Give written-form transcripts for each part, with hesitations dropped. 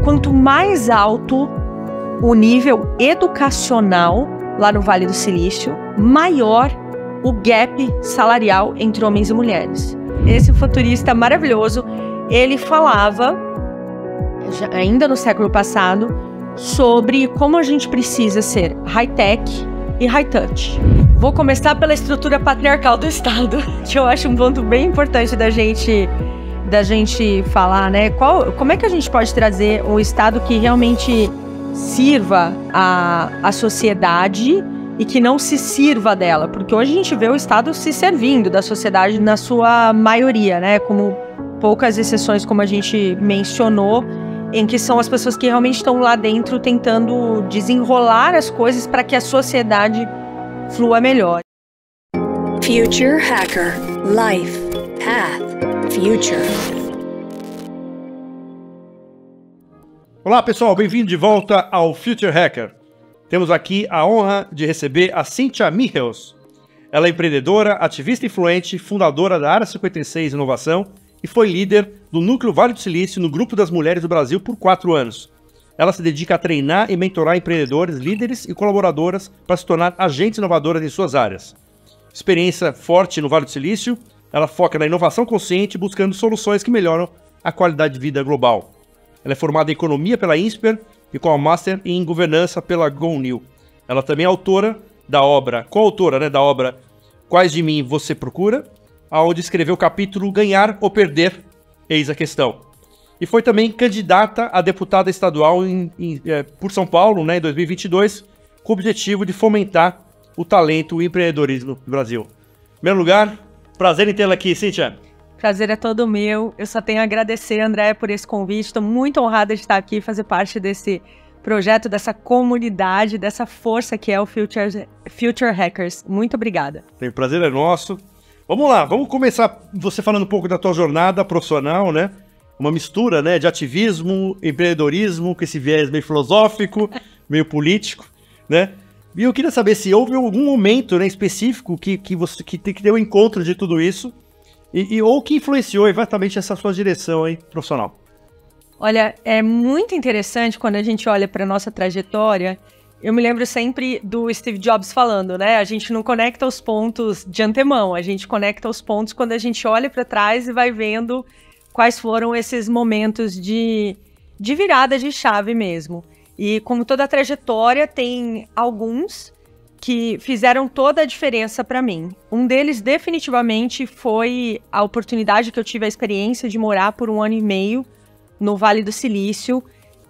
quanto mais alto o nível educacional lá no Vale do Silício, maior o gap salarial entre homens e mulheres. Esse futurista maravilhoso, ele falava, ainda no século passado, sobre como a gente precisa ser high-tech e high-touch. Vou começar pela estrutura patriarcal do Estado, que eu acho um ponto bem importante da gente falar, né? Como é que a gente pode trazer um Estado que realmente sirva a sociedade e que não se sirva dela? Porque hoje a gente vê o Estado se servindo da sociedade na sua maioria, né? Como poucas exceções, como a gente mencionou, em que são as pessoas que realmente estão lá dentro tentando desenrolar as coisas para que a sociedade flua melhor. Future Hacker. Life. Path. Future. Olá pessoal, bem-vindo de volta ao Future Hacker. Temos aqui a honra de receber a Cynthia Michels. Ela é empreendedora, ativista influente, fundadora da Área 56 Inovação e foi líder do Núcleo Vale do Silício no Grupo das Mulheres do Brasil por 4 anos. Ela se dedica a treinar e mentorar empreendedores, líderes e colaboradoras para se tornar agentes inovadoras em suas áreas. Experiência forte no Vale do Silício, ela foca na inovação consciente, buscando soluções que melhoram a qualidade de vida global. Ela é formada em Economia pela INSPER e com a Master em Governança pela GoNew. Ela também é coautora da obra Quais de Mim Você Procura, onde escreveu o capítulo Ganhar ou Perder, eis a questão. E foi também candidata a deputada estadual por São Paulo, né, em 2022, com o objetivo de fomentar o talento e o empreendedorismo no Brasil. Em primeiro lugar, prazer em tê-la aqui, Cynthia. Prazer é todo meu. Eu só tenho a agradecer, André, por esse convite. Estou muito honrada de estar aqui e fazer parte desse projeto, dessa comunidade, dessa força que é o Future Hackers. Muito obrigada. O prazer é nosso. Vamos lá, vamos começar você falando um pouco da tua jornada profissional, né? Uma mistura, né, de ativismo, empreendedorismo, com esse viés meio filosófico, meio político, né? E eu queria saber se houve algum momento, né, específico que deu encontro de tudo isso ou que influenciou exatamente essa sua direção aí, profissional. Olha, é muito interessante quando a gente olha para a nossa trajetória. Eu me lembro sempre do Steve Jobs falando, né? A gente não conecta os pontos de antemão, a gente conecta os pontos quando a gente olha para trás e vai vendo quais foram esses momentos de virada de chave mesmo. E como toda a trajetória, tem alguns que fizeram toda a diferença para mim. Um deles definitivamente foi a oportunidade que eu tive, a experiência de morar por 1 ano e meio no Vale do Silício,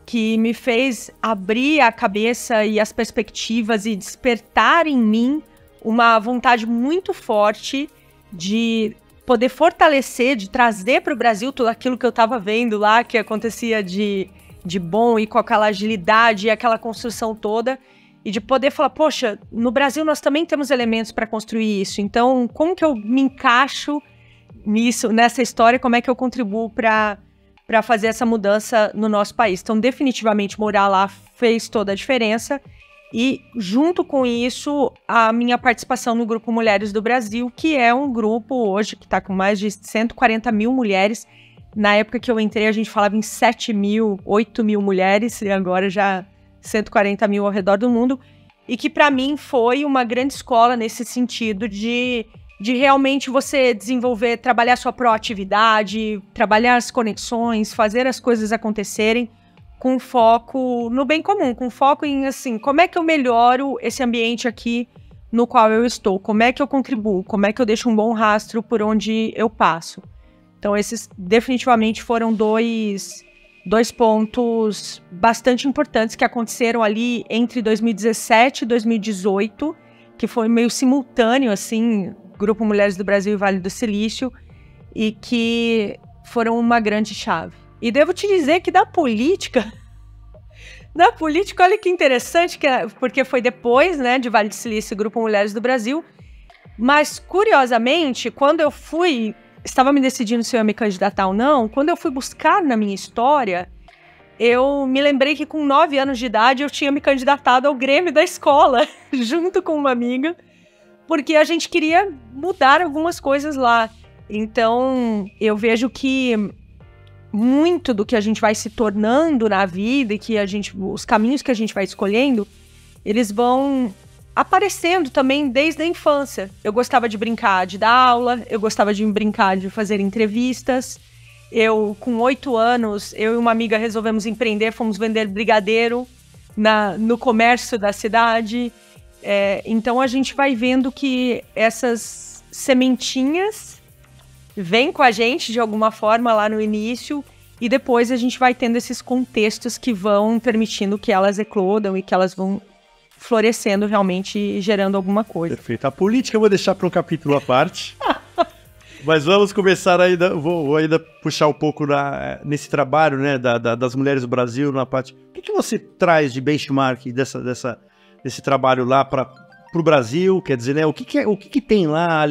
que me fez abrir a cabeça e as perspectivas e despertar em mim uma vontade muito forte de poder fortalecer, de trazer para o Brasil tudo aquilo que eu estava vendo lá, que acontecia de bom e com aquela agilidade e aquela construção toda, e de poder falar, poxa, no Brasil nós também temos elementos para construir isso, então como que eu me encaixo nessa história, como é que eu contribuo para fazer essa mudança no nosso país. Então, definitivamente, morar lá fez toda a diferença. E, junto com isso, a minha participação no Grupo Mulheres do Brasil, que é um grupo hoje que está com mais de 140 mil mulheres. Na época que eu entrei, a gente falava em 7 mil, 8 mil mulheres, e agora já 140 mil ao redor do mundo. E que, para mim, foi uma grande escola nesse sentido de realmente você desenvolver, trabalhar sua proatividade, trabalhar as conexões, fazer as coisas acontecerem com foco no bem comum, com foco em, assim, como é que eu melhoro esse ambiente aqui no qual eu estou, como é que eu contribuo, como é que eu deixo um bom rastro por onde eu passo. Então, esses definitivamente foram dois pontos bastante importantes que aconteceram ali entre 2017 e 2018, que foi meio simultâneo, assim, Grupo Mulheres do Brasil e Vale do Silício, e que foram uma grande chave. E devo te dizer que da política, olha que interessante, porque foi depois, né, de Vale do Silício e Grupo Mulheres do Brasil, mas curiosamente, quando eu estava me decidindo se eu ia me candidatar ou não, quando eu fui buscar na minha história, eu me lembrei que com 9 anos de idade eu tinha me candidatado ao Grêmio da escola, junto com uma amiga, porque a gente queria mudar algumas coisas lá. Então, eu vejo que muito do que a gente vai se tornando na vida e que os caminhos que a gente vai escolhendo, eles vão aparecendo também desde a infância. Eu gostava de brincar de dar aula, eu gostava de brincar de fazer entrevistas. Com 8 anos, eu e uma amiga resolvemos empreender, fomos vender brigadeiro no comércio da cidade. Então a gente vai vendo que essas sementinhas vêm com a gente de alguma forma lá no início e depois a gente vai tendo esses contextos que vão permitindo que elas eclodam e que elas vão florescendo realmente e gerando alguma coisa. Perfeito. A política eu vou deixar para um capítulo à parte. Mas vamos começar ainda, vou ainda puxar um pouco nesse trabalho, né, das mulheres do Brasil, na parte... O que você traz de benchmark desse trabalho lá para o Brasil? Quer dizer, né, o que tem lá?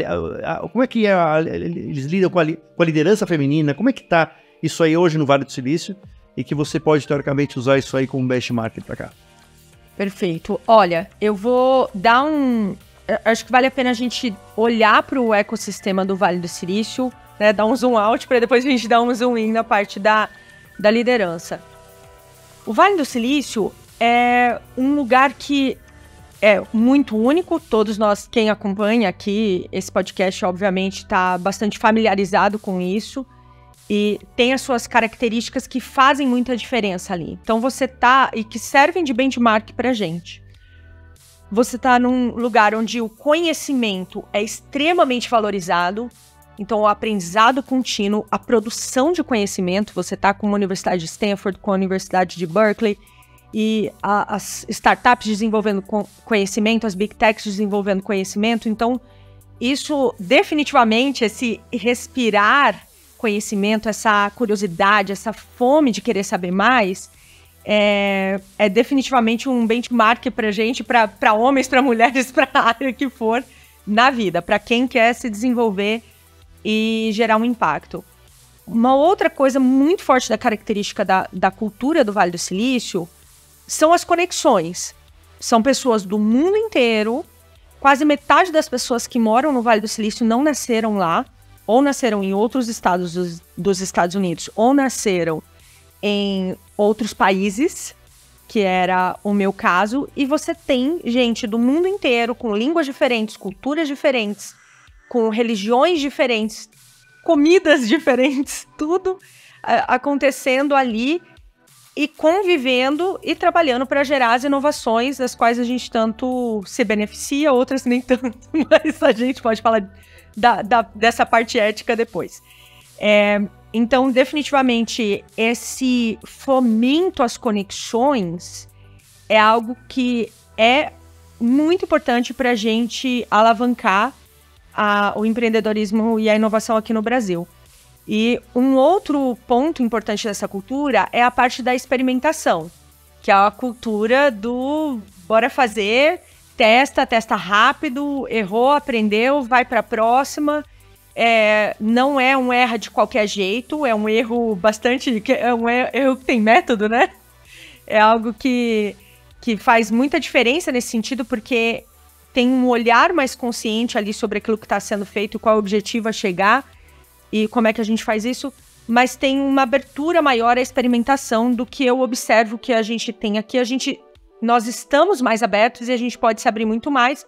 Como é que eles lidam com a liderança feminina? Como é que tá isso aí hoje no Vale do Silício? E que você pode, teoricamente, usar isso aí como benchmark para cá. Perfeito. Olha, eu vou dar acho que vale a pena a gente olhar para o ecossistema do Vale do Silício, né, dar um zoom out para depois a gente dar um zoom in na parte da liderança. O Vale do Silício é um lugar que é muito único. Todos nós, quem acompanha aqui esse podcast, obviamente, está bastante familiarizado com isso e tem as suas características que fazem muita diferença ali. Então e que servem de benchmark para a gente. Você está num lugar onde o conhecimento é extremamente valorizado, então o aprendizado contínuo, a produção de conhecimento, você está com a Universidade de Stanford, com a Universidade de Berkeley, e as startups desenvolvendo conhecimento, as big techs desenvolvendo conhecimento. Então, isso definitivamente, esse respirar conhecimento, essa curiosidade, essa fome de querer saber mais, é definitivamente um benchmark pra gente, para homens, para mulheres, para a área que for na vida, para quem quer se desenvolver e gerar um impacto. Uma outra coisa muito forte da característica da cultura do Vale do Silício são as conexões. São pessoas do mundo inteiro, quase metade das pessoas que moram no Vale do Silício não nasceram lá, ou nasceram em outros estados dos Estados Unidos, ou nasceram em outros países, que era o meu caso, e você tem gente do mundo inteiro, com línguas diferentes, culturas diferentes, com religiões diferentes, comidas diferentes, tudo acontecendo ali, e convivendo e trabalhando para gerar as inovações das quais a gente tanto se beneficia, outras nem tanto, mas a gente pode falar dessa parte ética depois. Então, definitivamente, esse fomento às conexões é algo que é muito importante para a gente alavancar o empreendedorismo e a inovação aqui no Brasil. E um outro ponto importante dessa cultura é a parte da experimentação, que é a cultura do bora fazer, testa rápido, errou, aprendeu, vai para a próxima. Não é um erro de qualquer jeito, é um erro erro que tem método, né? É algo que faz muita diferença nesse sentido, porque tem um olhar mais consciente ali sobre aquilo que está sendo feito, qual é o objetivo a chegar e como é que a gente faz isso, mas tem uma abertura maior à experimentação do que eu observo que a gente tem aqui. Nós estamos mais abertos e a gente pode se abrir muito mais,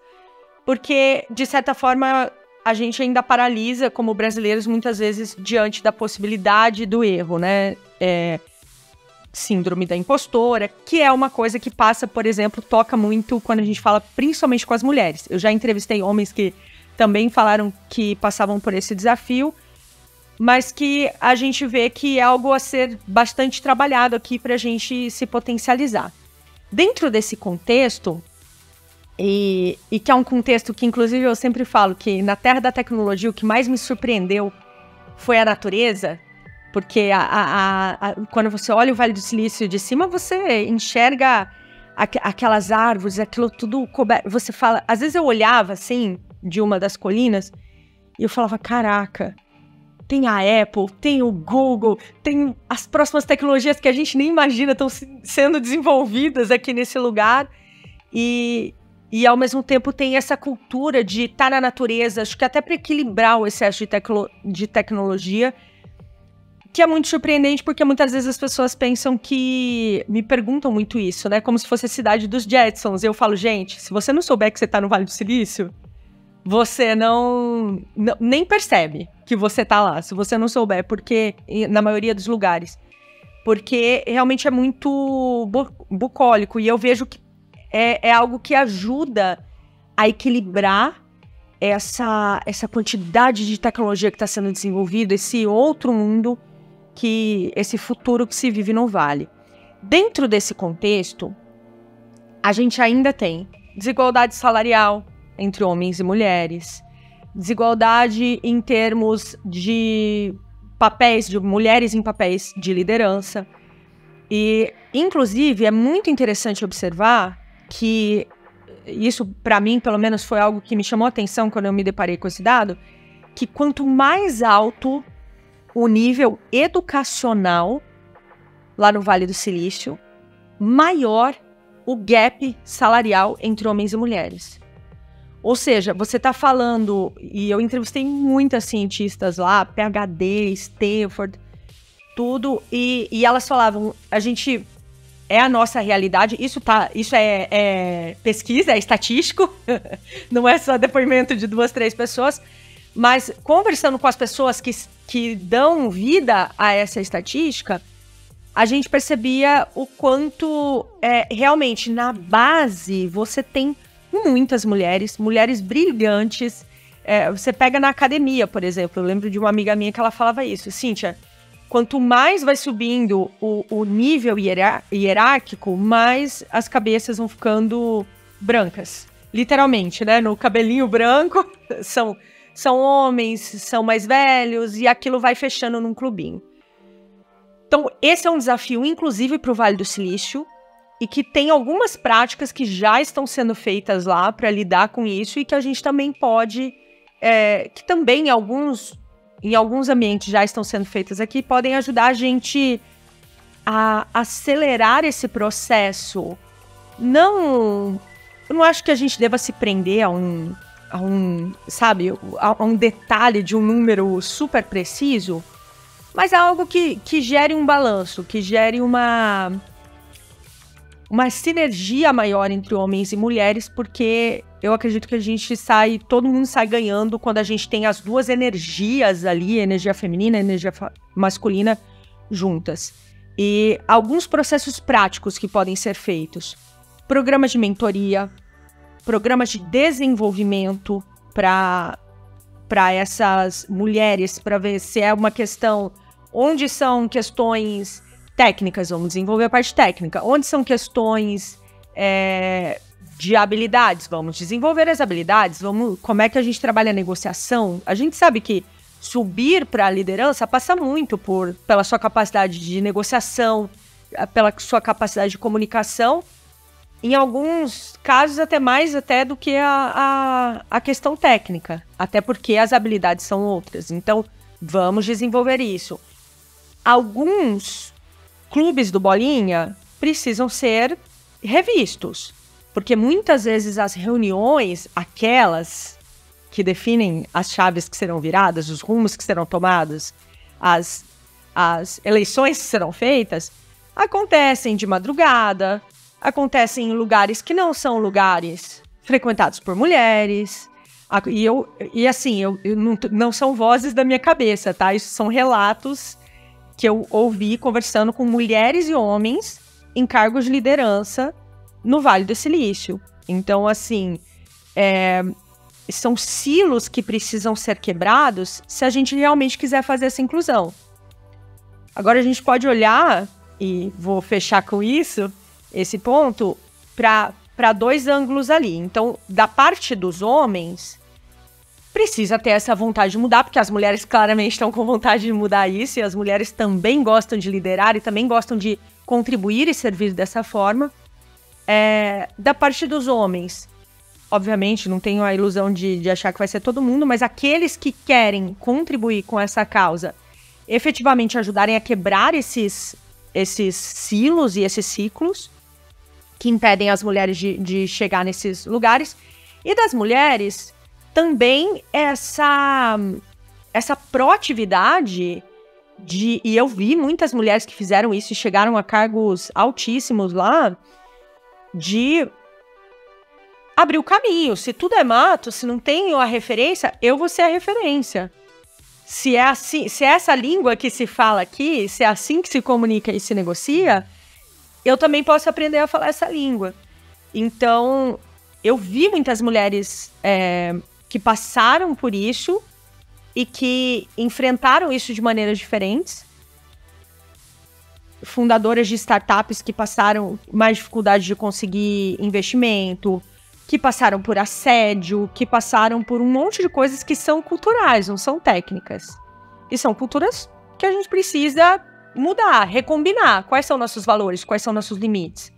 porque, de certa forma, a gente ainda paralisa, como brasileiros, muitas vezes, diante da possibilidade do erro, né? Síndrome da impostora, que é uma coisa que passa, por exemplo, toca muito quando a gente fala principalmente com as mulheres. Eu já entrevistei homens que também falaram que passavam por esse desafio, mas que a gente vê que é algo a ser bastante trabalhado aqui para a gente se potencializar. Dentro desse contexto, e que é um contexto que, inclusive, eu sempre falo que na Terra da Tecnologia o que mais me surpreendeu foi a natureza, porque quando você olha o Vale do Silício de cima, você enxerga aquelas árvores, aquilo tudo coberto. Você fala, às vezes eu olhava assim, de uma das colinas, e eu falava, caraca, tem a Apple, tem o Google, tem as próximas tecnologias que a gente nem imagina estão sendo desenvolvidas aqui nesse lugar. E ao mesmo tempo tem essa cultura de estar na natureza, acho que até para equilibrar o excesso de tecnologia, Que é muito surpreendente, porque muitas vezes as pessoas pensam que... Me perguntam muito isso, né? Como se fosse a cidade dos Jetsons. Eu falo, gente, se você não souber que você tá no Vale do Silício, você nem percebe que você tá lá. Se você não souber, porque... Na maioria dos lugares. Porque realmente é muito bucólico. E eu vejo que é algo que ajuda a equilibrar essa quantidade de tecnologia que está sendo desenvolvida, esse outro mundo, esse futuro que se vive no Vale. Dentro desse contexto, a gente ainda tem desigualdade salarial entre homens e mulheres, desigualdade em termos de papéis, de mulheres em papéis de liderança. E, inclusive, é muito interessante observar que isso, para mim, pelo menos, foi algo que me chamou a atenção quando eu me deparei com esse dado, que quanto mais alto o nível educacional lá no Vale do Silício, maior o gap salarial entre homens e mulheres. Ou seja, você está falando, e eu entrevistei muitas cientistas lá, PhD, Stanford, tudo, e elas falavam, é a nossa realidade, isso é pesquisa, é estatístico, não é só depoimento de 2, 3 pessoas, mas conversando com as pessoas que dão vida a essa estatística, a gente percebia o quanto realmente na base você tem muitas mulheres brilhantes. Você pega na academia, por exemplo, eu lembro de uma amiga minha que ela falava isso, Cíntia, quanto mais vai subindo o nível hierárquico, mais as cabeças vão ficando brancas. Literalmente, né? No cabelinho branco, são homens, são mais velhos, e aquilo vai fechando num clubinho. Então, esse é um desafio, inclusive, para o Vale do Silício, e que tem algumas práticas que já estão sendo feitas lá para lidar com isso, e que a gente também pode, que também em alguns ambientes já estão sendo feitas aqui, podem ajudar a gente a acelerar esse processo. Eu não acho que a gente deva se prender a um detalhe de um número super preciso, mas é algo que gere um balanço, que gere uma sinergia maior entre homens e mulheres, porque eu acredito que todo mundo sai ganhando quando a gente tem as duas energias ali, energia feminina e energia masculina juntas. E alguns processos práticos que podem ser feitos. Programas de mentoria, programas de desenvolvimento para essas mulheres, para ver se é uma questão, onde são questões técnicas, vamos desenvolver a parte técnica, onde são questões de habilidades, vamos desenvolver as habilidades, como é que a gente trabalha a negociação. A gente sabe que subir para a liderança passa muito pela sua capacidade de negociação, pela sua capacidade de comunicação, em alguns casos até mais do que a questão técnica, até porque as habilidades são outras. Então, vamos desenvolver isso. Alguns clubes do Bolinha precisam ser revistos, porque muitas vezes as reuniões, aquelas que definem as chaves que serão viradas, os rumos que serão tomados, as eleições que serão feitas, acontecem de madrugada, acontecem em lugares que não são lugares frequentados por mulheres. Não são vozes da minha cabeça, tá? Isso são relatos que eu ouvi conversando com mulheres e homens em cargos de liderança no Vale do Silício. Então, são silos que precisam ser quebrados se a gente realmente quiser fazer essa inclusão. Agora, a gente pode olhar, e vou fechar com isso, esse ponto, para 2 ângulos ali. Então, da parte dos homens, precisa ter essa vontade de mudar, porque as mulheres claramente estão com vontade de mudar isso, e as mulheres também gostam de liderar e também gostam de contribuir e servir dessa forma. Da parte dos homens, obviamente, não tenho a ilusão de achar que vai ser todo mundo, mas aqueles que querem contribuir com essa causa, efetivamente ajudarem a quebrar esses silos e esses ciclos que impedem as mulheres de chegar nesses lugares. E das mulheres, também essa proatividade E eu vi muitas mulheres que fizeram isso e chegaram a cargos altíssimos lá, de abrir o caminho. Se tudo é mato, se não tem a referência, eu vou ser a referência. Se é assim, se é essa língua que se fala aqui, se é assim que se comunica e se negocia, eu também posso aprender a falar essa língua. Então, eu vi muitas mulheres que passaram por isso e que enfrentaram isso de maneiras diferentes. Fundadoras de startups que passaram mais dificuldade de conseguir investimento, que passaram por assédio, que passaram por um monte de coisas que são culturais, não são técnicas. E são culturas que a gente precisa mudar, recombinar. Quais são nossos valores, quais são nossos limites.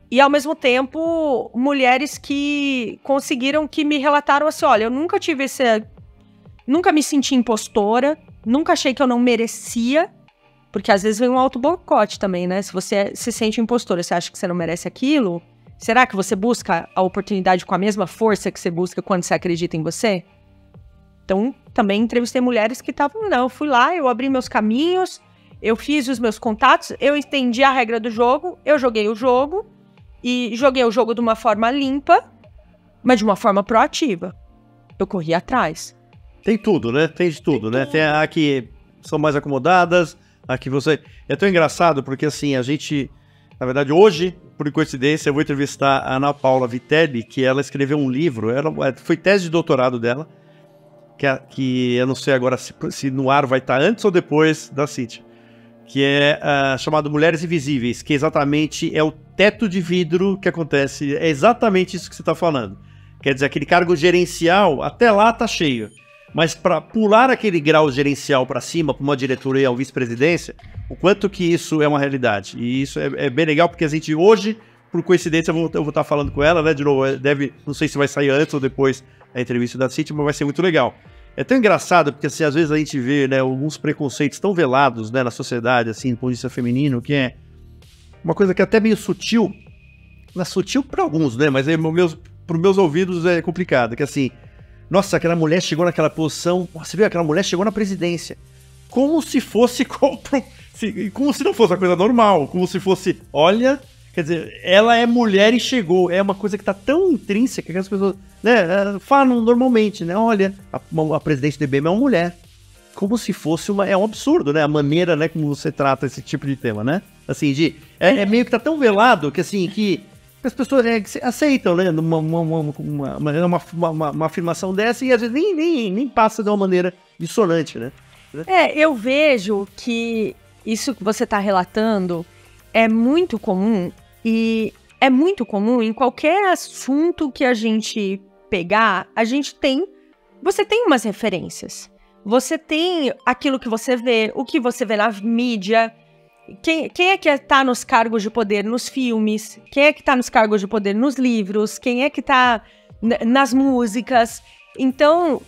E, ao mesmo tempo, mulheres que conseguiram, que me relataram assim, olha, eu nunca tive nunca me senti impostora, nunca achei que eu não merecia, porque às vezes vem um auto-boicote também, né? Se você se sente impostora, você acha que você não merece aquilo, será que você busca a oportunidade com a mesma força que você busca quando você acredita em você? Então, também entrevistei mulheres que estavam, não, eu fui lá, eu abri meus caminhos, eu fiz os meus contatos, eu entendi a regra do jogo, eu joguei o jogo, e joguei o jogo de uma forma limpa, mas de uma forma proativa. Eu corri atrás. Tem tudo, né? Tem de tudo, né? Tem a que são mais acomodadas, a que você... É tão engraçado porque, assim, a gente... Na verdade, hoje, por coincidência, eu vou entrevistar a Ana Paula Vitelli, que ela escreveu um livro, foi tese de doutorado dela, que eu não sei agora se no ar vai estar antes ou depois da Cíntia, que é chamado Mulheres Invisíveis, que exatamente é o teto de vidro que acontece, é exatamente isso que você está falando. Quer dizer, aquele cargo gerencial, até lá tá cheio, mas para pular aquele grau gerencial para cima, para uma diretoria ou vice-presidência, o quanto que isso é uma realidade. E isso é bem legal, porque a gente hoje, por coincidência, eu vou estar falando com ela, né, de novo, não sei se vai sair antes ou depois da entrevista da Cíntia, mas vai ser muito legal. É tão engraçado, porque assim, às vezes a gente vê, né, alguns preconceitos tão velados, né, na sociedade, assim, do ponto de vista feminino, que é uma coisa que é até meio sutil, não é sutil para alguns, né, mas para os meus ouvidos é complicado, que assim, nossa, aquela mulher chegou naquela posição, você viu, aquela mulher chegou na presidência, como se fosse, como se não fosse uma coisa normal, como se fosse, olha, quer dizer, ela é mulher e chegou, é uma coisa que tá tão intrínseca que as pessoas, né, falam normalmente, né, olha, a presidente do IBM é uma mulher, como se fosse é um absurdo, né, a maneira, né, como você trata esse tipo de tema, né, assim, é meio que tá tão velado que, assim, que as pessoas aceitam, né, uma afirmação dessa e às vezes nem passa de uma maneira dissonante, né. Eu vejo que isso que você tá relatando é muito comum, e é muito comum em qualquer assunto que a gente pegar, você tem umas referências. Você tem aquilo que você vê, o que você vê na mídia. Quem é que tá nos cargos de poder nos filmes? Quem é que tá nos cargos de poder nos livros? Quem é que tá nas músicas? Então,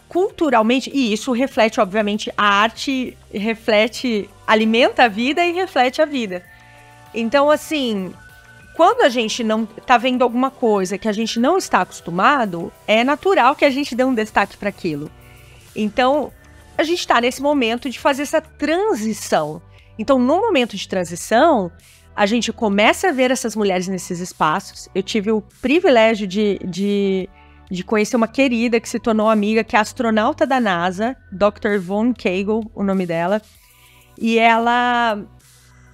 culturalmente, e isso reflete, obviamente, a arte alimenta a vida e reflete a vida. Então, assim, quando a gente não tá vendo alguma coisa que a gente não está acostumado, é natural que a gente dê um destaque para aquilo. Então, a gente está nesse momento de fazer essa transição. Então, no momento de transição, a gente começa a ver essas mulheres nesses espaços. Eu tive o privilégio de conhecer uma querida que se tornou amiga, que é astronauta da NASA, Dr. Yvonne Kegel, o nome dela. E ela...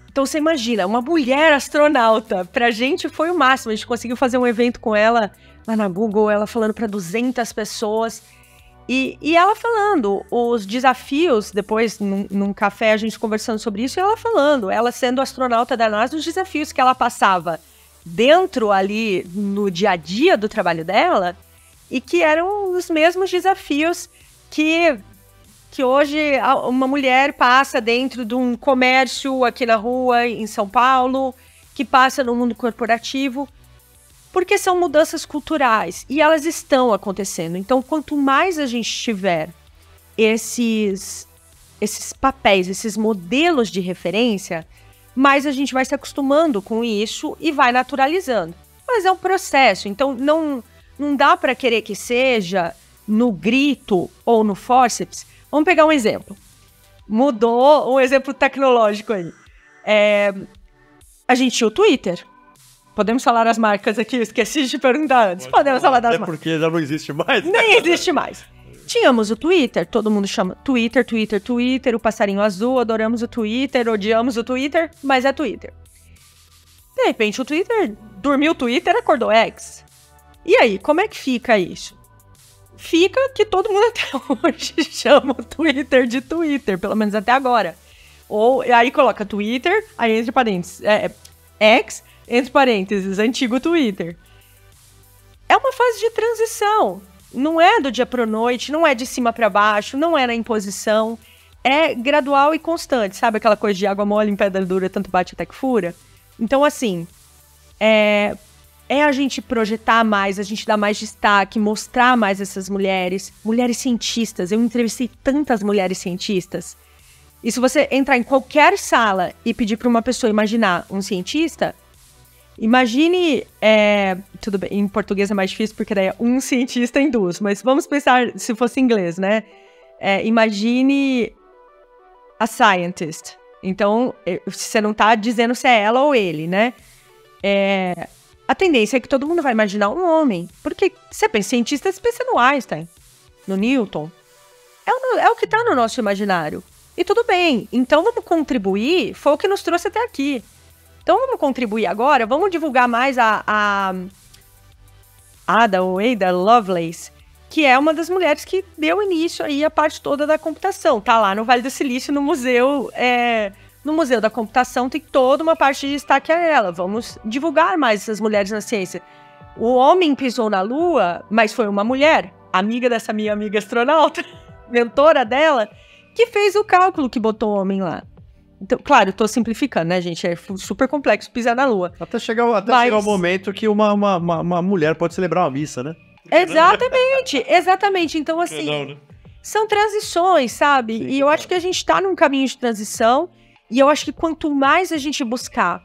Então, você imagina, uma mulher astronauta, pra gente foi o máximo. A gente conseguiu fazer um evento com ela lá na Google, ela falando para 200 pessoas. E ela falando os desafios, depois num café a gente conversando sobre isso, e ela falando, ela sendo astronauta da NASA, os desafios que ela passava dentro ali no dia a dia do trabalho dela, e que eram os mesmos desafios que hoje uma mulher passa dentro de um comércio aqui na rua, em São Paulo, que passa no mundo corporativo, porque são mudanças culturais e elas estão acontecendo. Então, quanto mais a gente tiver esses papéis, esses modelos de referência, mais a gente vai se acostumando com isso e vai naturalizando. Mas é um processo, então não dá para querer que seja no grito ou no fórceps. Vamos pegar um exemplo. mudou um exemplo tecnológico aí. A gente tinha o Twitter. Podemos falar as marcas aqui? Eu esqueci de perguntar antes. Podemos falar das marcas. É porque já não existe mais. Nem existe mais. Tínhamos o Twitter, todo mundo chama Twitter, o passarinho azul, adoramos o Twitter, odiamos o Twitter, mas é Twitter. De repente o Twitter, dormiu o Twitter, acordou X. E aí, como é que fica isso? Fica que todo mundo até hoje chama o Twitter de Twitter, pelo menos até agora. Ou aí coloca Twitter, aí entre parênteses, X, entre parênteses, antigo Twitter. É uma fase de transição. Não é do dia para noite, não é de cima para baixo, não é na imposição. É gradual e constante, sabe aquela coisa de água mole em pedra dura, tanto bate até que fura? Então, assim, é a gente projetar mais, a gente dar mais destaque, mostrar mais essas mulheres cientistas. Eu entrevistei tantas mulheres cientistas. E se você entrar em qualquer sala e pedir para uma pessoa imaginar um cientista, imagine, tudo bem, em português é mais difícil porque daí é um cientista induz, mas vamos pensar se fosse em inglês, né? Imagine a scientist. Então, você não tá dizendo se é ela ou ele, né? A tendência é que todo mundo vai imaginar um homem. Porque você pensa em cientista, você pensa no Einstein, no Newton. É o que tá no nosso imaginário. E tudo bem. Então, vamos contribuir. Foi o que nos trouxe até aqui. Então, vamos contribuir agora. Vamos divulgar mais a Ada Lovelace, que é uma das mulheres que deu início aí à parte toda da computação. Tá lá no Vale do Silício, no museu... No Museu da Computação tem toda uma parte de destaque a ela. Vamos divulgar mais essas mulheres na ciência. O homem pisou na Lua, mas foi uma mulher, amiga dessa minha amiga astronauta, mentora dela, que fez o cálculo que botou o homem lá. Então, claro, eu tô simplificando, né, gente? É super complexo pisar na Lua. Até chegar o momento que uma mulher pode celebrar uma missa, né? Exatamente. Então, assim, não, né? São transições, sabe? Sim, e eu acho que a gente tá num caminho de transição. E eu acho que quanto mais a gente buscar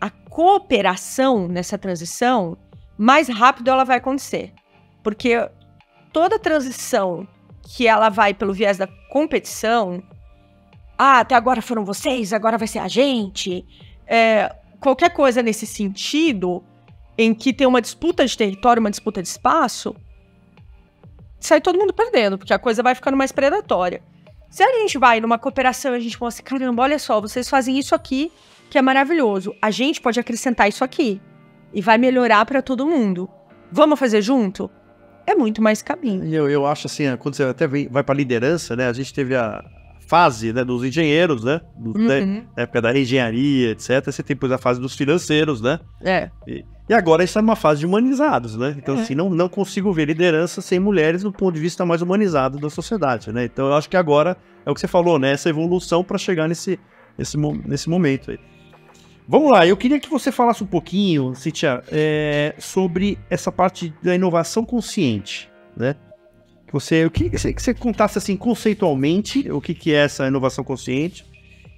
a cooperação nessa transição, mais rápido ela vai acontecer. Porque toda transição que ela vai pelo viés da competição, até agora foram vocês, agora vai ser a gente, qualquer coisa nesse sentido, em que tem uma disputa de território, uma disputa de espaço, sai todo mundo perdendo, porque a coisa vai ficando mais predatória. Se a gente vai numa cooperação e a gente mostra, caramba, olha só, vocês fazem isso aqui, que é maravilhoso. A gente pode acrescentar isso aqui e vai melhorar para todo mundo. Vamos fazer junto? É muito mais caminho. Eu acho assim, quando você até vai para liderança, né? A gente teve a fase, né, dos engenheiros, né? Na época da engenharia, etc. Você tem depois a fase dos financeiros, né? E agora a gente está numa fase de humanizados, né? Então, assim, não consigo ver liderança sem mulheres do ponto de vista mais humanizado da sociedade, né? Então, eu acho que agora é o que você falou, né? Essa evolução para chegar nesse momento aí. Vamos lá, eu queria que você falasse um pouquinho, Cíntia, sobre essa parte da inovação consciente, né? Eu queria que você contasse, assim, conceitualmente o que é essa inovação consciente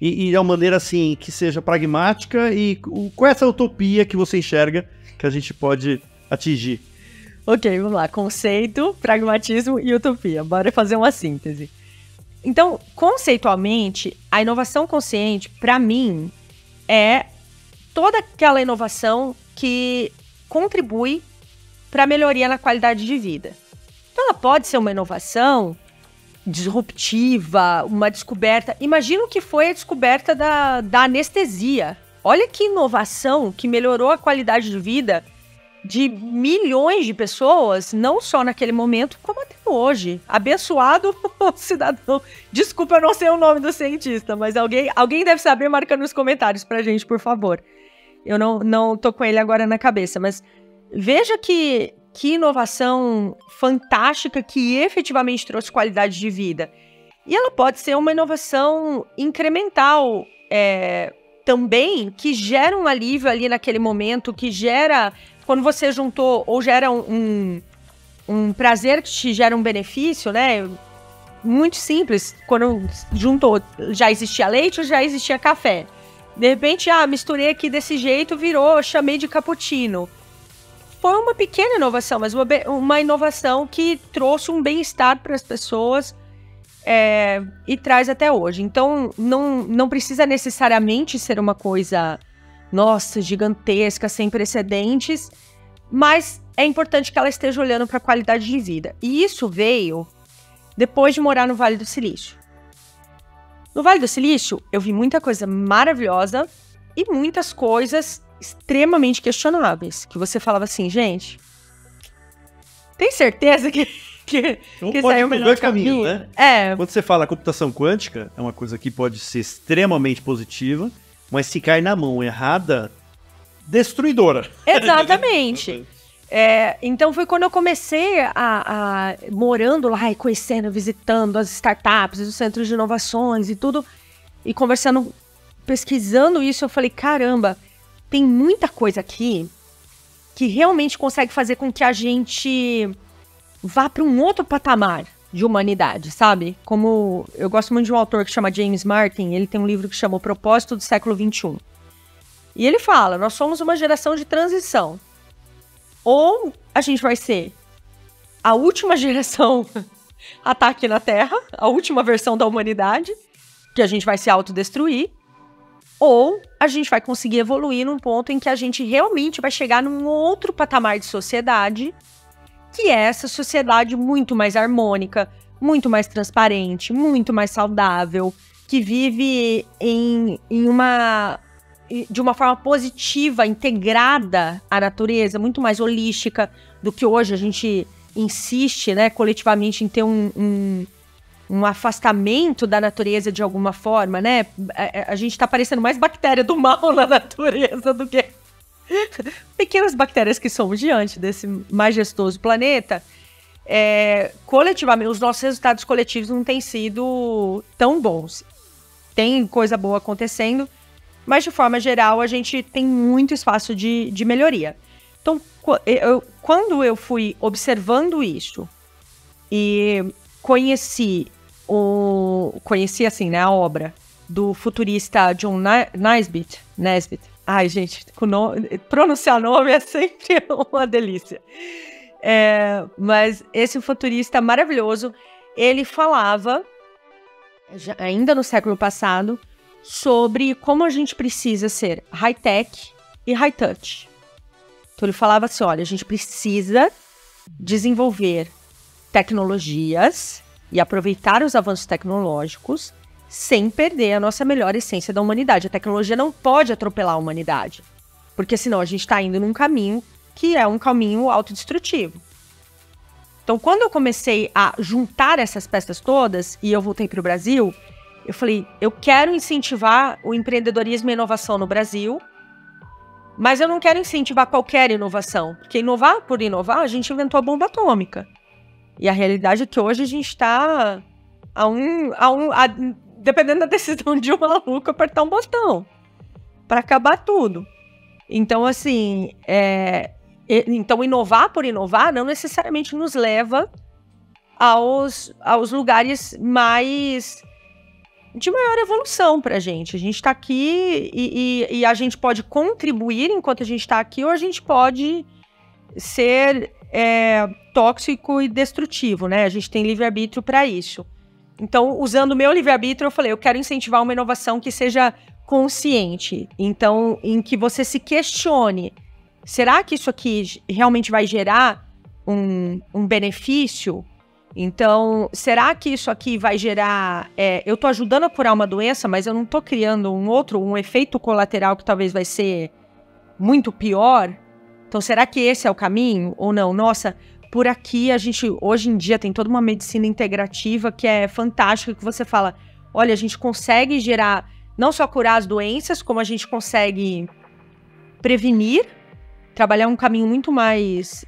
e de uma maneira, assim, que seja pragmática e qual é essa utopia que você enxerga que a gente pode atingir. Ok, vamos lá. Conceito, pragmatismo e utopia. Bora fazer uma síntese. Então, conceitualmente, a inovação consciente, para mim, é toda aquela inovação que contribui para a melhoria na qualidade de vida. Então, ela pode ser uma inovação disruptiva, uma descoberta. Imagina o que foi a descoberta da anestesia. Olha que inovação que melhorou a qualidade de vida de milhões de pessoas, não só naquele momento, como até hoje. Abençoado cidadão. Desculpa, eu não sei o nome do cientista, mas alguém deve saber, marca nos comentários pra gente, por favor. Eu não tô com ele agora na cabeça, mas veja que inovação fantástica que efetivamente trouxe qualidade de vida. E ela pode ser uma inovação incremental, também, que gera um alívio ali naquele momento, que gera, quando você juntou, ou gera um prazer que te gera um benefício, né? Muito simples, quando juntou, já existia leite ou já existia café. De repente, misturei aqui desse jeito, chamei de cappuccino. Foi uma pequena inovação, mas uma inovação que trouxe um bem-estar para as pessoas e traz até hoje. Então, não precisa necessariamente ser uma coisa, nossa, gigantesca, sem precedentes, mas é importante que ela esteja olhando para a qualidade de vida. E isso veio depois de morar no Vale do Silício. No Vale do Silício, eu vi muita coisa maravilhosa e muitas coisas extremamente questionáveis, que você falava assim, gente, tem certeza que saiu o melhor caminho, né? Quando você fala computação quântica, é uma coisa que pode ser extremamente positiva, mas se cai na mão errada, destruidora. Exatamente. Então foi quando eu comecei a morando lá e conhecendo, visitando as startups, os centros de inovações e tudo, e conversando, pesquisando isso, eu falei, caramba, tem muita coisa aqui que realmente consegue fazer com que a gente vá para um outro patamar de humanidade, sabe? Como eu gosto muito de um autor que chama James Martin, ele tem um livro que chama O Propósito do Século XXI. E ele fala, nós somos uma geração de transição. Ou a gente vai ser a última geração ataque na Terra, a última versão da humanidade, que a gente vai se autodestruir, ou a gente vai conseguir evoluir num ponto em que a gente realmente vai chegar num outro patamar de sociedade, que é essa sociedade muito mais harmônica, muito mais transparente, muito mais saudável, que vive de uma forma positiva, integrada à natureza, muito mais holística do que hoje a gente insiste, né, coletivamente em ter um afastamento da natureza de alguma forma, né? A gente tá parecendo mais bactéria do mal na natureza do que pequenas bactérias que somos diante desse majestoso planeta. Coletivamente, os nossos resultados coletivos não têm sido tão bons. Tem coisa boa acontecendo, mas de forma geral a gente tem muito espaço de melhoria. Então, quando eu fui observando isso e conheci assim, né, a obra do futurista John Naisbitt. Ai, gente, pronunciar nome é sempre uma delícia. Mas esse futurista maravilhoso, ele falava, ainda no século passado, sobre como a gente precisa ser high-tech e high-touch. Então ele falava assim, olha, a gente precisa desenvolver tecnologias e aproveitar os avanços tecnológicos sem perder a nossa melhor essência da humanidade. A tecnologia não pode atropelar a humanidade, porque senão a gente está indo num caminho que é um caminho autodestrutivo. Então, quando eu comecei a juntar essas peças todas e eu voltei para o Brasil, eu falei, eu quero incentivar o empreendedorismo e a inovação no Brasil, mas eu não quero incentivar qualquer inovação, porque inovar por inovar, a gente inventou a bomba atômica. E a realidade é que hoje a gente está dependendo da decisão de um maluco, apertar um botão para acabar tudo. Então, assim, então inovar por inovar não necessariamente nos leva aos lugares de maior evolução para a gente. A gente está aqui e a gente pode contribuir enquanto a gente está aqui, ou a gente pode ser tóxico e destrutivo, né? A gente tem livre-arbítrio para isso. Então, usando o meu livre-arbítrio, eu falei, eu quero incentivar uma inovação que seja consciente. Então, em que você se questione, será que isso aqui realmente vai gerar um benefício? Então, será que isso aqui vai gerar... eu estou ajudando a curar uma doença, mas eu não estou criando um efeito colateral que talvez vai ser muito pior? Então, será que esse é o caminho ou não? Nossa, por aqui a gente, hoje em dia, tem toda uma medicina integrativa que é fantástica, que você fala, olha, a gente consegue gerar, não só curar as doenças, como a gente consegue prevenir, trabalhar um caminho muito mais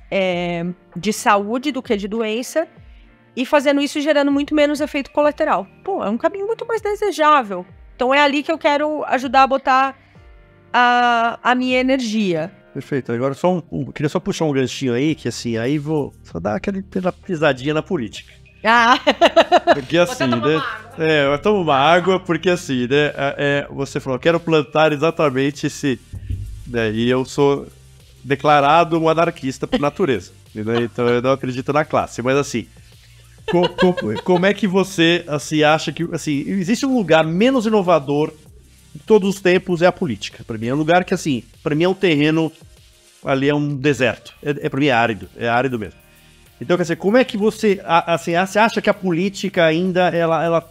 de saúde do que de doença, e fazendo isso gerando muito menos efeito colateral. Pô, é um caminho muito mais desejável. Então é ali que eu quero ajudar a botar a minha energia. Perfeito. Agora queria só puxar um ganchinho aí, que assim, aí vou só dar aquela pisadinha na política. Porque assim, né? Eu tomo uma água, porque assim, né? Você falou, quero plantar exatamente esse... Né, e eu sou declarado um anarquista por natureza. Né, então eu não acredito na classe. Mas assim, Como é que você assim, acha que assim, existe um lugar menos inovador de todos os tempos é a política? Para mim é um lugar que assim, para mim é um terreno, ali é um deserto, para mim é árido mesmo. Então, quer dizer, como é que você acha que a política ainda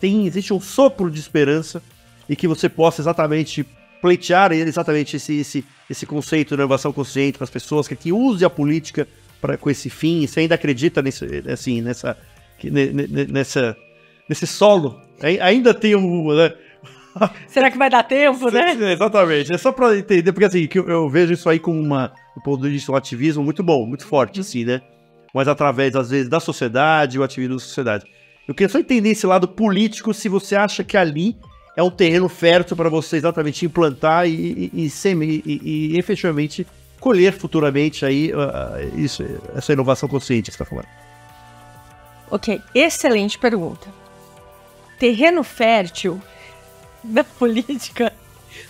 existe um sopro de esperança e que você possa exatamente pleitear exatamente esse conceito de inovação consciente para as pessoas, que use a política com esse fim? Você ainda acredita nesse solo? Ainda tem um... Né? Será que vai dar tempo, né? Exatamente. É só para entender, porque assim, que eu vejo isso aí como do ponto de vista um ativismo muito bom, muito forte, assim, né? Mas através, às vezes, da sociedade, o ativismo da sociedade. Eu queria só entender esse lado político, se você acha que ali é um terreno fértil para você exatamente implantar e efetivamente colher futuramente aí essa inovação consciente que você está falando. Ok, excelente pergunta. Terreno fértil na política,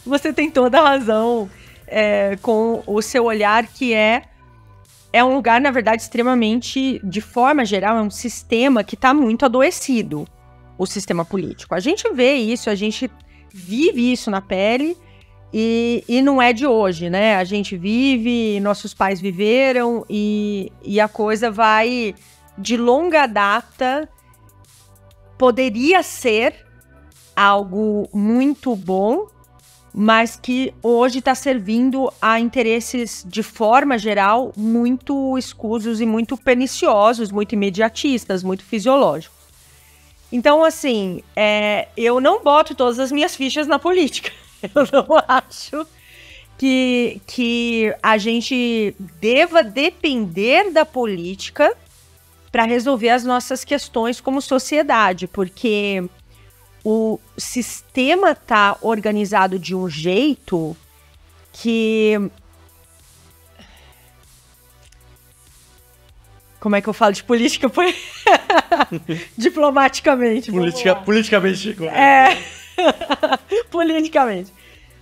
você tem toda a razão com o seu olhar, que é um lugar, na verdade, extremamente, de forma geral, é um sistema que está muito adoecido, o sistema político. A gente vê isso, a gente vive isso na pele e não é de hoje, né? A gente vive, nossos pais viveram e a coisa vai de longa data. Poderia ser algo muito bom, mas que hoje está servindo a interesses, de forma geral, muito escusos e muito perniciosos, muito imediatistas, muito fisiológicos. Então, assim, eu não boto todas as minhas fichas na política. Eu não acho que a gente deva depender da política para resolver as nossas questões como sociedade, porque o sistema está organizado de um jeito que... Como é que eu falo de política? Diplomaticamente. Politicamente. Politicamente.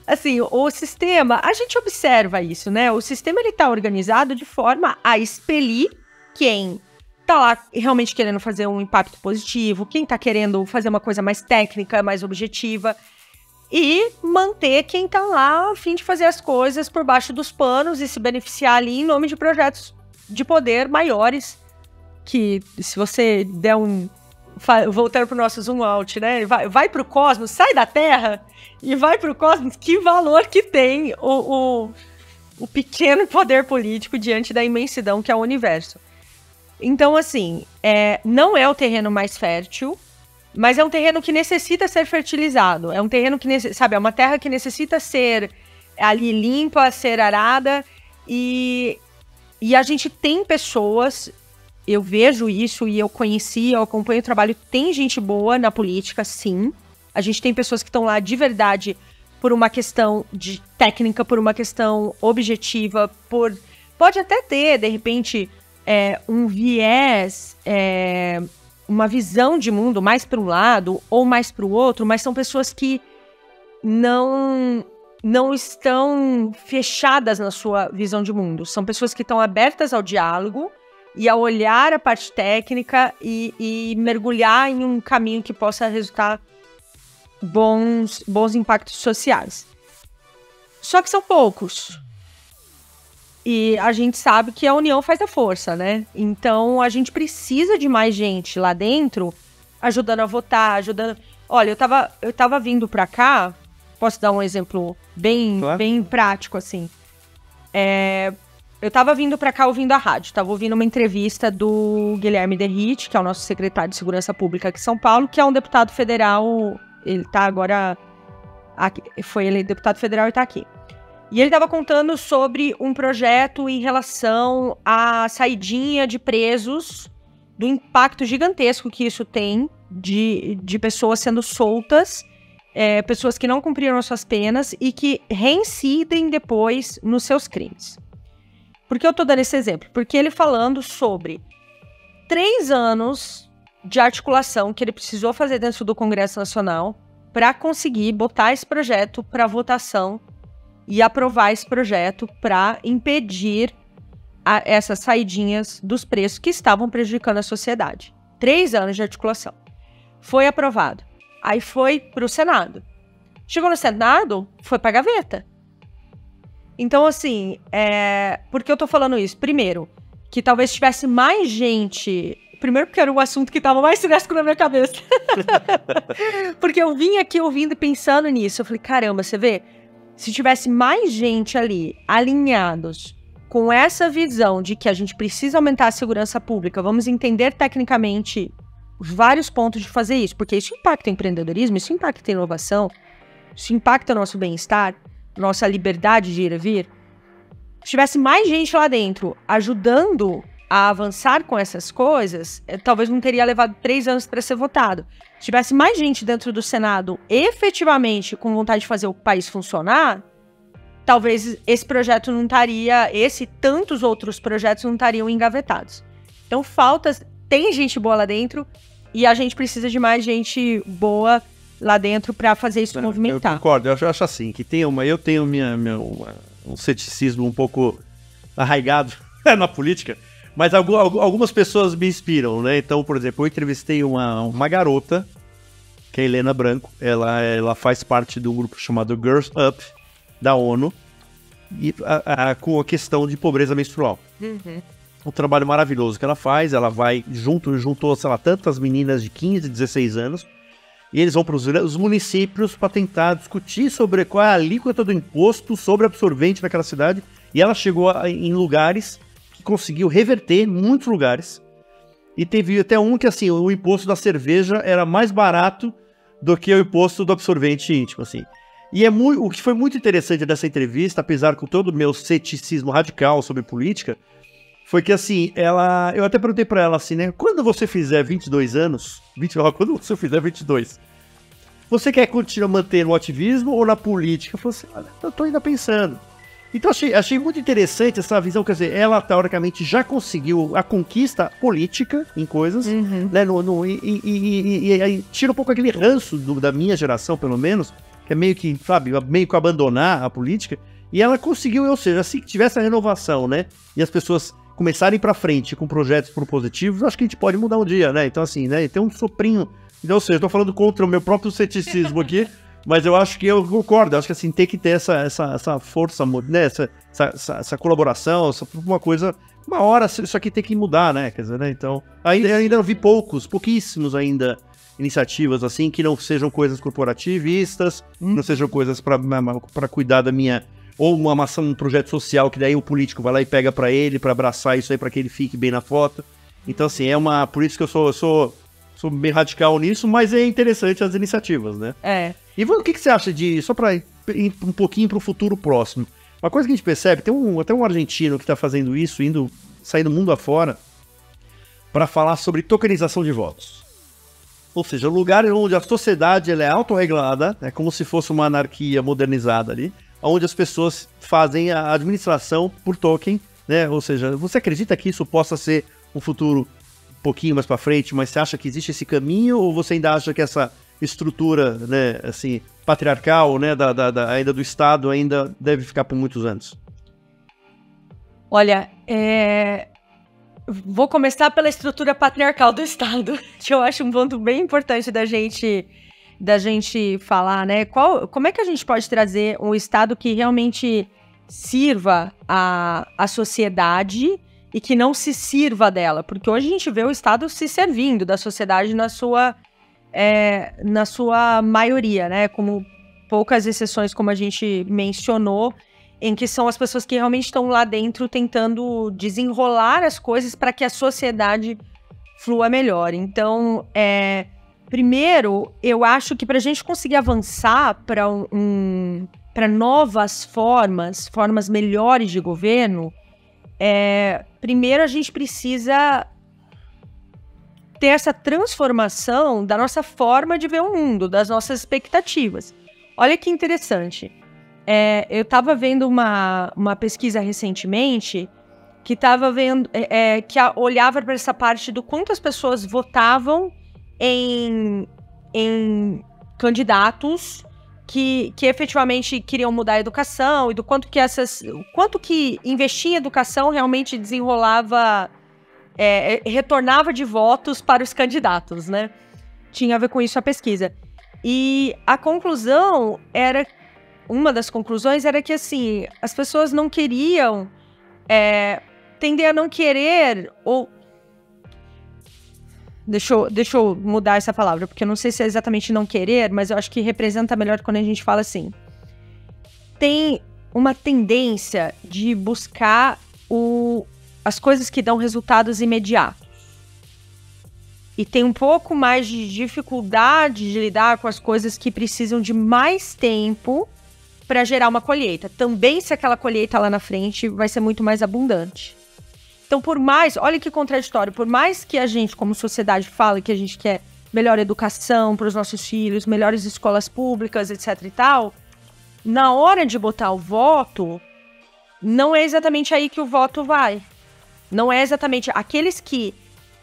Assim, o sistema, a gente observa isso, né? O sistema ele está organizado de forma a expelir quem tá lá realmente querendo fazer um impacto positivo, quem tá querendo fazer uma coisa mais técnica, mais objetiva, e manter quem tá lá a fim de fazer as coisas por baixo dos panos e se beneficiar ali em nome de projetos de poder maiores, que se você der voltando pro nosso zoom out, né, vai pro cosmos, sai da Terra e vai pro cosmos, que valor que tem o pequeno poder político diante da imensidão que é o universo. Então, assim, não é o terreno mais fértil, mas é um terreno que necessita ser fertilizado. É um terreno que, é uma terra que necessita ser ali limpa, ser arada. E a gente tem pessoas, eu vejo isso e eu acompanho o trabalho, tem gente boa na política, sim. A gente tem pessoas que estão lá de verdade por uma questão de técnica, por uma questão objetiva, pode até ter, de repente... um viés, uma visão de mundo mais para um lado ou mais para o outro, mas são pessoas que não estão fechadas na sua visão de mundo. São pessoas que estão abertas ao diálogo e a olhar a parte técnica e mergulhar em um caminho que possa resultar bons impactos sociais. Só que são poucos. E a gente sabe que a união faz a força, né? Então, a gente precisa de mais gente lá dentro, ajudando a votar, ajudando... Olha, eu tava vindo pra cá, posso dar um exemplo bem prático, assim. Eu tava vindo pra cá ouvindo a rádio, tava ouvindo uma entrevista do Guilherme Derrite, que é o nosso secretário de Segurança Pública aqui em São Paulo, que é um deputado federal, ele tá agora... Foi ele deputado federal e tá aqui. E ele estava contando sobre um projeto em relação à saidinha de presos, do impacto gigantesco que isso tem de pessoas sendo soltas, pessoas que não cumpriram as suas penas e que reincidem depois nos seus crimes. Por que eu tô dando esse exemplo? Porque ele falando sobre 3 anos de articulação que ele precisou fazer dentro do Congresso Nacional para conseguir botar esse projeto para votação e aprovar esse projeto para impedir essas saidinhas dos presos que estavam prejudicando a sociedade. 3 anos de articulação. Foi aprovado. Aí foi para o Senado. Chegou no Senado, foi para a gaveta. Então, assim, por que eu tô falando isso? Primeiro, que talvez tivesse mais gente... Primeiro porque era o assunto que tava mais fresco na minha cabeça. Porque eu vim aqui ouvindo e pensando nisso. Eu falei, caramba, você vê? Se tivesse mais gente ali, alinhados, com essa visão de que a gente precisa aumentar a segurança pública, vamos entender tecnicamente vários pontos de fazer isso, porque isso impacta o empreendedorismo, isso impacta a inovação, isso impacta o nosso bem-estar, nossa liberdade de ir e vir. Se tivesse mais gente lá dentro ajudando a avançar com essas coisas, talvez não teria levado 3 anos para ser votado. Se tivesse mais gente dentro do Senado efetivamente com vontade de fazer o país funcionar, talvez esse projeto não estaria, esse e tantos outros projetos não estariam engavetados. Então tem gente boa lá dentro e a gente precisa de mais gente boa lá dentro para fazer isso movimentar. Eu concordo, eu acho assim, que eu tenho um ceticismo um pouco arraigado na política, mas algumas pessoas me inspiram, né? Então, por exemplo, eu entrevistei uma garota, que é a Helena Branco, ela faz parte do grupo chamado Girls Up, da ONU, e com a questão de pobreza menstrual. Uhum. Um trabalho maravilhoso que ela faz, ela vai juntou, sei lá, tantas meninas de 15, 16 anos, e eles vão para os municípios para tentar discutir sobre qual é a alíquota do imposto sobre absorvente naquela cidade, e ela chegou em lugares que conseguiu reverter, muitos lugares, e teve até um que, assim, o imposto da cerveja era mais barato do que o imposto do absorvente íntimo, assim. E o que foi muito interessante dessa entrevista, apesar com todo o meu ceticismo radical sobre política, foi que, assim, eu até perguntei pra ela, assim, né, quando você fizer 22 anos, quando você fizer 22, você quer continuar mantendo o ativismo ou na política? Eu falei assim, olha, eu tô ainda pensando. Então achei muito interessante essa visão, quer dizer, ela teoricamente já conseguiu a conquista política em coisas, né, e tira um pouco aquele ranço da minha geração, pelo menos, que é meio que, sabe, meio que abandonar a política, e ela conseguiu, ou seja, se tivesse a renovação, né, e as pessoas começarem pra frente com projetos propositivos, acho que a gente pode mudar um dia, né, então assim, né, tem um soprinho, então, ou seja, eu tô falando contra o meu próprio ceticismo aqui, mas eu acho que eu concordo, eu acho que assim, tem que ter essa força, né, essa colaboração, uma coisa, uma hora isso aqui tem que mudar, né, quer dizer, né, então, ainda não vi pouquíssimos ainda iniciativas assim, que não sejam coisas corporativistas, não sejam coisas para cuidar da minha, ou um projeto social que daí o político vai lá e pega para ele, para abraçar isso aí, para que ele fique bem na foto. Então assim, por isso que eu sou bem radical nisso, mas é interessante as iniciativas, né? E o que você acha só para ir um pouquinho para o futuro próximo, uma coisa que a gente percebe, tem até um argentino que está fazendo isso, saindo mundo afora, para falar sobre tokenização de votos. Ou seja, lugares onde a sociedade ela é autorregulada, é como se fosse uma anarquia modernizada ali, onde as pessoas fazem a administração por token, né? Ou seja, você acredita que isso possa ser um futuro um pouquinho mais para frente, mas você acha que existe esse caminho, ou você ainda acha que essa estrutura, né, assim, patriarcal, né, ainda do Estado ainda deve ficar por muitos anos? Olha, vou começar pela estrutura patriarcal do Estado, que eu acho um ponto bem importante da gente falar, né? Como é que a gente pode trazer um Estado que realmente sirva a sociedade e que não se sirva dela? Porque hoje a gente vê o Estado se servindo da sociedade na sua maioria, né? Como poucas exceções, como a gente mencionou, em que são as pessoas que realmente estão lá dentro tentando desenrolar as coisas para que a sociedade flua melhor. Então, primeiro, eu acho que para a gente conseguir avançar para novas formas melhores de governo, primeiro a gente precisa ter essa transformação da nossa forma de ver o mundo, das nossas expectativas. Olha que interessante. Eu estava vendo uma pesquisa recentemente que estava vendo que olhava para essa parte do quanto as pessoas votavam em candidatos que efetivamente queriam mudar a educação e do quanto que investir em educação realmente desenrolava retornava de votos para os candidatos, né? Tinha a ver com isso a pesquisa. E a conclusão era... Uma das conclusões era que, assim, as pessoas não queriam... tendem a não querer, ou... Deixa eu mudar essa palavra, porque eu não sei se é exatamente não querer, mas eu acho que representa melhor quando a gente fala assim. Tem uma tendência de buscar as coisas que dão resultados imediatos. E tem um pouco mais de dificuldade de lidar com as coisas que precisam de mais tempo para gerar uma colheita. Também se aquela colheita lá na frente vai ser muito mais abundante. Então, por mais... Olha que contraditório. Por mais que a gente, como sociedade, fale que a gente quer melhor educação para os nossos filhos, melhores escolas públicas, etc e tal, na hora de botar o voto, não é exatamente aí que o voto vai. Não é exatamente... Aqueles que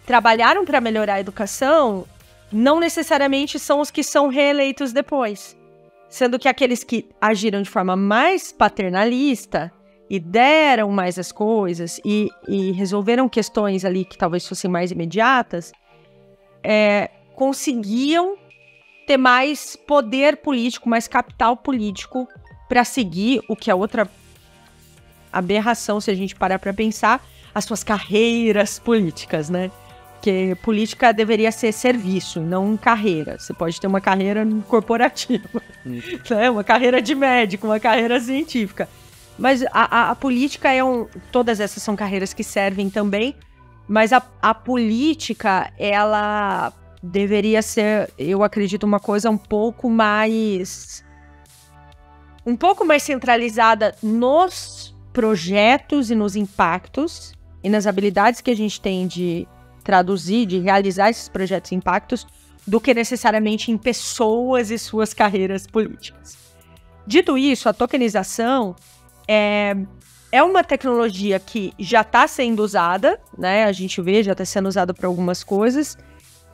trabalharam para melhorar a educação não necessariamente são os que são reeleitos depois. Sendo que aqueles que agiram de forma mais paternalista e deram mais as coisas e resolveram questões ali que talvez fossem mais imediatas, conseguiam ter mais poder político, mais capital político para seguir o que é outra aberração, se a gente parar para pensar, as suas carreiras políticas, né? Porque política deveria ser serviço, não carreira. Você pode ter uma carreira corporativa, né? Uma carreira de médico, uma carreira científica. Mas a política todas essas são carreiras que servem também, mas a política, ela deveria ser, eu acredito, uma coisa um pouco mais centralizada nos projetos e nos impactos e nas habilidades que a gente tem de traduzir, de realizar esses projetos e impactos, do que necessariamente em pessoas e suas carreiras políticas. Dito isso, a tokenização é uma tecnologia que já está sendo usada, né? A gente vê, já está sendo usada para algumas coisas,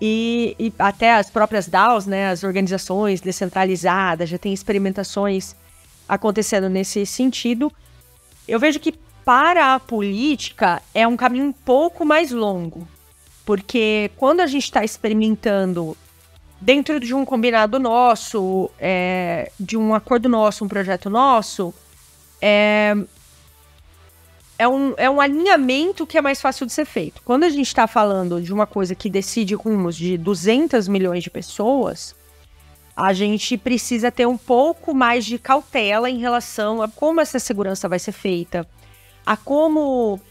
e até as próprias DAOs, né? As organizações descentralizadas, já tem experimentações acontecendo nesse sentido. Eu vejo que para a política é um caminho um pouco mais longo, porque quando a gente está experimentando dentro de um combinado nosso, de um acordo nosso, um projeto nosso, é um alinhamento que é mais fácil de ser feito. Quando a gente está falando de uma coisa que decide rumos de 200 milhões de pessoas, a gente precisa ter um pouco mais de cautela em relação a como essa segurança vai ser feita, a como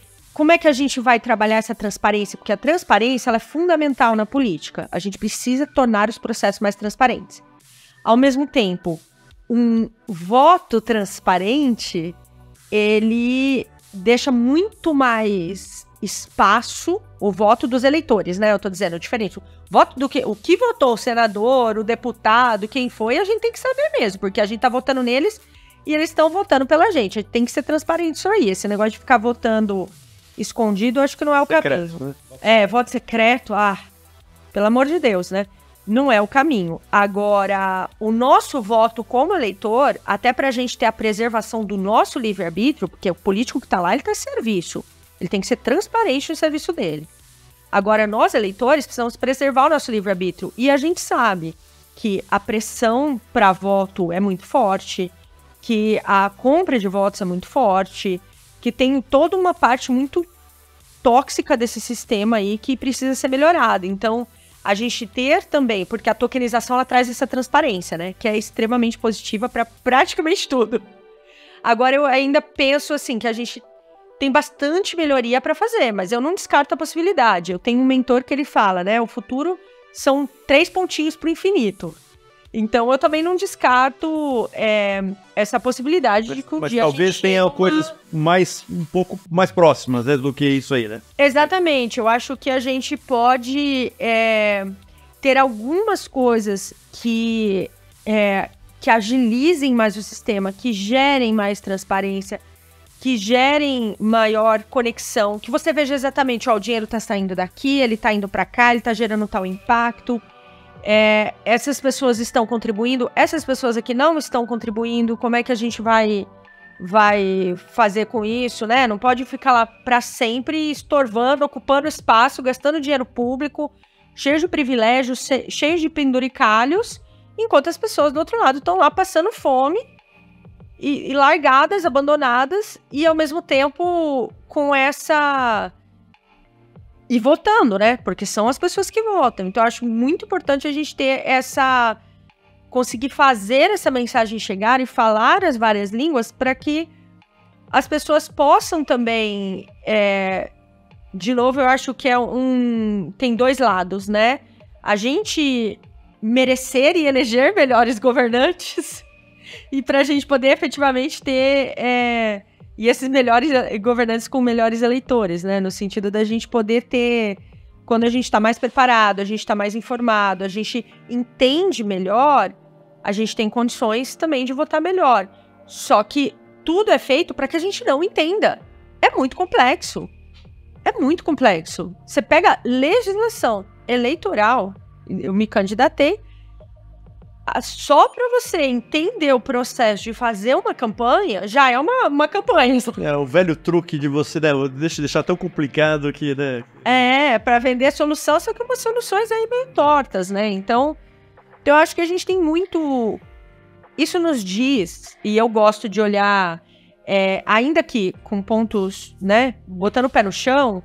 é que a gente vai trabalhar essa transparência, porque a transparência ela é fundamental na política. A gente precisa tornar os processos mais transparentes. Ao mesmo tempo, um voto transparente, ele deixa muito mais espaço, o voto dos eleitores, né? Eu tô dizendo, diferente. O voto o que votou o senador, o deputado, quem foi, a gente tem que saber mesmo, porque a gente tá votando neles e eles estão votando pela gente. Tem que ser transparente isso aí. Esse negócio de ficar votando escondido, acho que não é o caminho. Né? Voto secreto, pelo amor de Deus, né? Não é o caminho. Agora, o nosso voto como eleitor, até pra gente ter a preservação do nosso livre-arbítrio, porque o político que tá lá, ele tá em serviço. Ele tem que ser transparente no serviço dele. Agora, nós, eleitores, precisamos preservar o nosso livre-arbítrio. E a gente sabe que a pressão para voto é muito forte, que a compra de votos é muito forte, que tem toda uma parte muito tóxica desse sistema aí que precisa ser melhorada. Então, a gente ter também, porque a tokenização ela traz essa transparência, né? Que é extremamente positiva para praticamente tudo. Agora, eu ainda penso assim, que a gente tem bastante melhoria para fazer, mas eu não descarto a possibilidade. Eu tenho um mentor que ele fala, né? O futuro são 3 pontinhos pro infinito. Então, eu também não descarto essa possibilidade de que um dia talvez tenha coisas um pouco mais próximas, né, do que isso aí, né? Exatamente. Eu acho que a gente pode ter algumas coisas que agilizem mais o sistema, que gerem mais transparência, que gerem maior conexão, que você veja exatamente, o dinheiro está saindo daqui, ele está indo para cá, ele está gerando tal impacto. Essas pessoas estão contribuindo, essas pessoas aqui não estão contribuindo, como é que a gente vai vai fazer com isso, né? Não pode ficar lá para sempre estorvando, ocupando espaço, gastando dinheiro público, cheio de privilégios, cheio de penduricalhos, enquanto as pessoas do outro lado estão lá passando fome e largadas, abandonadas, e ao mesmo tempo com essa... E votando, né? Porque são as pessoas que votam. Então eu acho muito importante a gente ter essa... conseguir fazer essa mensagem chegar e falar as várias línguas para que as pessoas possam também... De novo, eu acho que tem dois lados, né? A gente merecer e eleger melhores governantes e para a gente poder efetivamente ter... E esses melhores governantes com melhores eleitores, né? No sentido da gente poder ter... Quando a gente está mais preparado, a gente está mais informado, a gente entende melhor... a gente tem condições também de votar melhor. Só que tudo é feito para que a gente não entenda. É muito complexo. É muito complexo. Você pega legislação eleitoral, eu me candidatei, só para você entender o processo de fazer uma campanha, já é uma campanha. É o velho truque de você, né? Deixar tão complicado que, né? Para vender solução, só que umas soluções aí meio tortas, né? Então, eu acho que a gente tem muito... Isso nos diz, e eu gosto de olhar, ainda que com pontos, né, botando o pé no chão,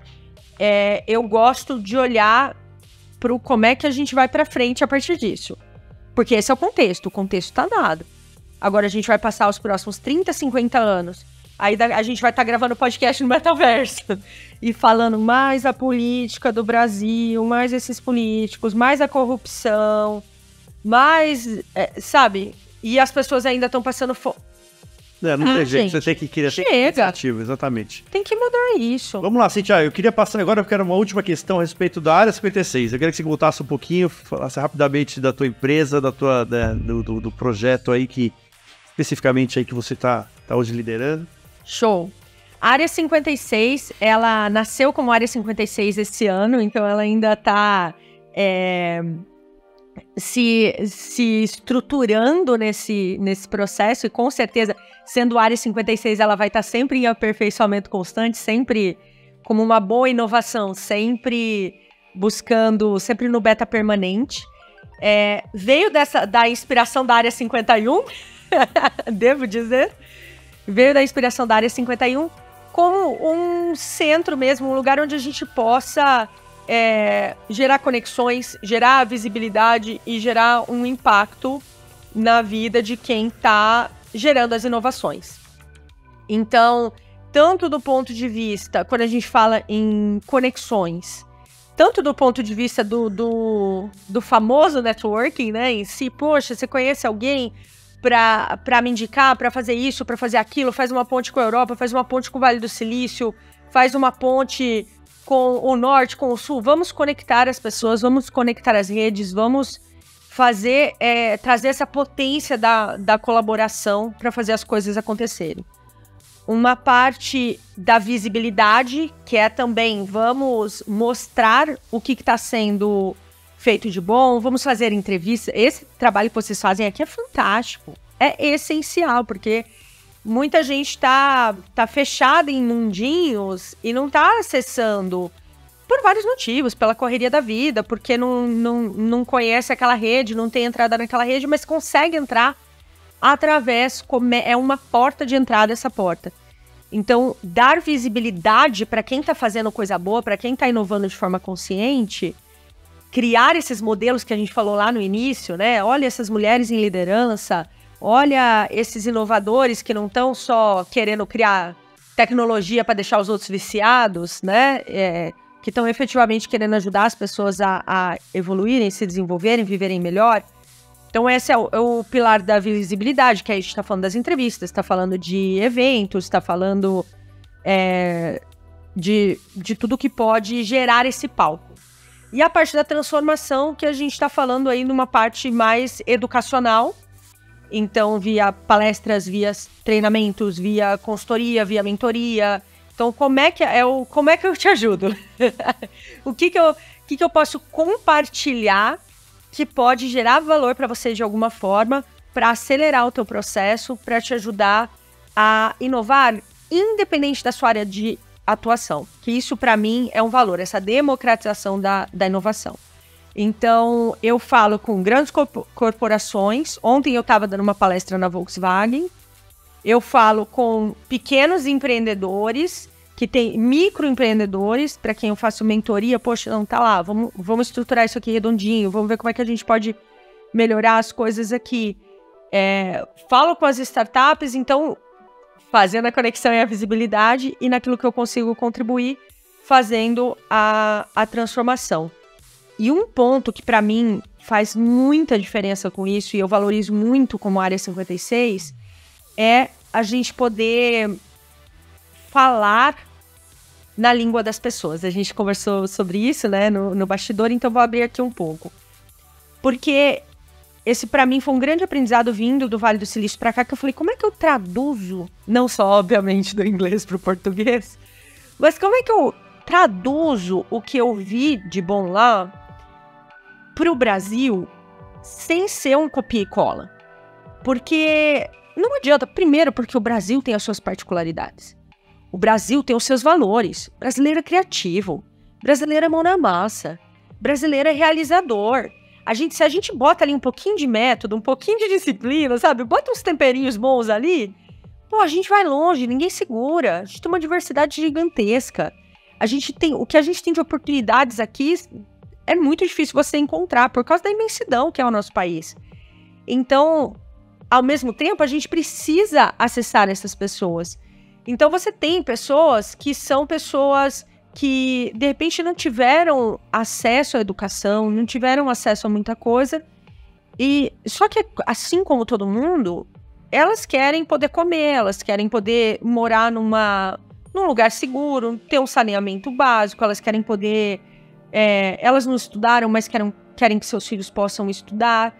eu gosto de olhar para como é que a gente vai para frente a partir disso. Porque esse é o contexto está dado. Agora a gente vai passar os próximos 30, 50 anos, aí a gente vai estar gravando podcast no Metaverso e falando mais a política do Brasil, mais esses políticos, mais a corrupção... Mas, sabe? E as pessoas ainda estão passando fome. Não tem jeito, você tem que criar iniciativa, exatamente. Tem que mudar isso. Vamos lá, Cíntia, eu queria passar agora, porque era uma última questão a respeito da Área 56. Eu queria que você voltasse um pouquinho, falasse rapidamente da tua empresa, do projeto aí que, especificamente aí que você tá hoje liderando. Show. A Área 56, ela nasceu como Área 56 esse ano, então ela ainda tá... se estruturando nesse processo, e com certeza, sendo Área 56, ela vai estar sempre em aperfeiçoamento constante, sempre como uma boa inovação, sempre buscando, sempre no beta permanente. Veio da inspiração da Área 51, devo dizer, veio da inspiração da Área 51 como um centro mesmo, um lugar onde a gente possa... gerar conexões, gerar visibilidade e gerar um impacto na vida de quem está gerando as inovações. Então, tanto do ponto de vista, quando a gente fala em conexões, tanto do ponto de vista do famoso networking, né, em si, poxa, você conhece alguém para me indicar, para fazer isso, para fazer aquilo, faz uma ponte com a Europa, faz uma ponte com o Vale do Silício, faz uma ponte... com o norte, com o sul, vamos conectar as pessoas, vamos conectar as redes, vamos fazer, trazer essa potência da colaboração para fazer as coisas acontecerem. Uma parte da visibilidade, que é também, vamos mostrar o que está sendo feito de bom, vamos fazer entrevistas. Esse trabalho que vocês fazem aqui é fantástico, é essencial, porque... muita gente tá fechada em mundinhos e não tá acessando por vários motivos, pela correria da vida, porque não conhece aquela rede, não tem entrada naquela rede, mas consegue entrar através, é uma porta de entrada essa porta. Então, dar visibilidade para quem tá fazendo coisa boa, para quem tá inovando de forma consciente, criar esses modelos que a gente falou lá no início, né? Olha essas mulheres em liderança, olha esses inovadores que não estão só querendo criar tecnologia para deixar os outros viciados, né? Que estão efetivamente querendo ajudar as pessoas a evoluírem, se desenvolverem, viverem melhor. Então esse é o pilar da visibilidade, que a gente está falando das entrevistas, está falando de eventos, está falando de tudo que pode gerar esse palco. E a parte da transformação, que a gente está falando aí numa parte mais educacional, então via palestras, via treinamentos, via consultoria, via mentoria. Então como é que eu te ajudo? O que eu posso compartilhar que pode gerar valor para você de alguma forma, para acelerar o teu processo, para te ajudar a inovar independente da sua área de atuação, que isso para mim é um valor, essa democratização da inovação. Então, eu falo com grandes corporações. Ontem eu estava dando uma palestra na Volkswagen. Eu falo com pequenos empreendedores, que tem microempreendedores, para quem eu faço mentoria. Poxa, não, tá lá, vamos estruturar isso aqui redondinho, vamos ver como é que a gente pode melhorar as coisas aqui. Falo com as startups, então, fazendo a conexão e a visibilidade, e naquilo que eu consigo contribuir, fazendo a transformação. E um ponto que para mim faz muita diferença com isso, e eu valorizo muito como Área 56, é a gente poder falar na língua das pessoas. A gente conversou sobre isso, né, no bastidor, então vou abrir aqui um pouco. Porque esse para mim foi um grande aprendizado vindo do Vale do Silício para cá, que eu falei, como é que eu traduzo, não só obviamente do inglês para o português, mas como é que eu traduzo o que eu vi de bom lá para o Brasil sem ser um copia e cola? Porque não adianta, primeiro porque o Brasil tem as suas particularidades. O Brasil tem os seus valores. O brasileiro é criativo. O brasileiro é mão na massa. O brasileiro é realizador. Se a gente bota ali um pouquinho de método, um pouquinho de disciplina, sabe? Bota uns temperinhos bons ali, a gente vai longe, ninguém segura. A gente tem uma diversidade gigantesca. O que a gente tem de oportunidades aqui é muito difícil você encontrar por causa da imensidão que é o nosso país. Então, ao mesmo tempo, a gente precisa acessar essas pessoas. Então, você tem pessoas que são pessoas que, de repente, não tiveram acesso à educação, não tiveram acesso a muita coisa. Só que, assim como todo mundo, elas querem poder comer, elas querem poder morar num lugar seguro, ter um saneamento básico, elas querem poder... elas não estudaram, mas querem que seus filhos possam estudar.